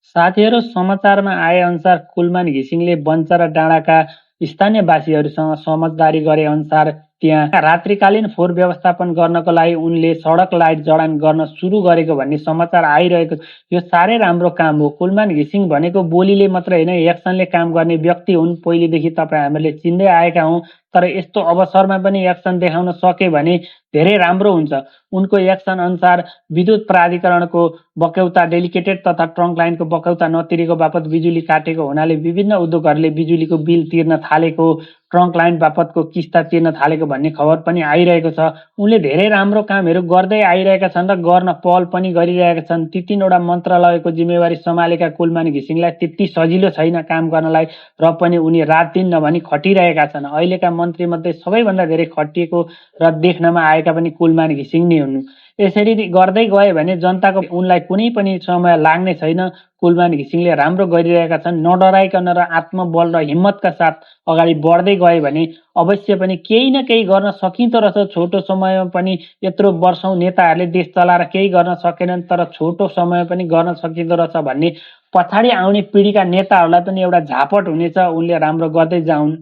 साथीहरू, समाचारमा आएअनुसार कुलमान घिसिङले बञ्च र डाँडाका स्थानीयवासीहरूसँग समझदारी गरेअनुसार त्यहाँ रात्रिकालीन फोहोर व्यवस्थापन गर्नको लागि उनले सडक लाइट जडान गर्न सुरु गरेको भन्ने समाचार आइरहेको छ। यो साह्रै राम्रो काम हो। कुलमान घिसिङ भनेको बोलीले मात्र होइन, एक्सनले काम गर्ने व्यक्ति हुन्। पहिलेदेखि तपाईँ हामीले चिन्दै आएका हौँ, तर यस्तो अवसरमा पनि एक्सन देखाउन सके भने धेरै राम्रो हुन्छ। उनको एक्सन अनुसार विद्युत प्राधिकरणको बक्यौता, डेलिकेटेड तथा ट्रङ्क लाइनको बक्यौता नतिरेको बापत बिजुली काटेको हुनाले विभिन्न उद्योगहरूले बिजुलीको बिल तिर्न थालेको, ट्रङ्क लाइन बापतको किस्ता तिर्न थालेको भन्ने खबर पनि आइरहेको छ। उनले धेरै राम्रो कामहरू गर्दै आइरहेका छन् र गर्न पहल पनि गरिरहेका छन्। ती तीनवटा मन्त्रालयको जिम्मेवारी सम्हालेका कुलमान घिसिङलाई त्यति सजिलो छैन काम गर्नलाई, र पनि उनी रात दिन नभनी खटिरहेका छन्। अहिलेका मन्त्रीमध्ये सबैभन्दा धेरै खटिएको र देख्नमा आएका पनि कुलमान घिसिङ नै हुन्। यसरी गर्दै गए भने जनताको उनलाई कुनै पनि समय लाग्ने छैन। कुलमान घिसिङले राम्रो गरिरहेका छन्। नडराइकन र आत्मबल र हिम्मतका साथ अगाडि बढ्दै गए भने अवश्य पनि केही न केही गर्न सकिँदो रहेछ। छोटो समयमा पनि यत्रो वर्षौं नेताहरूले देश चलाएर केही गर्न सकेनन्, तर छोटो समय पनि गर्न सकिँदो रहेछ भन्ने पछाडि आउने पिँढीका नेताहरूलाई पनि एउटा झापट हुनेछ। उनले राम्रो गर्दै जाउन्।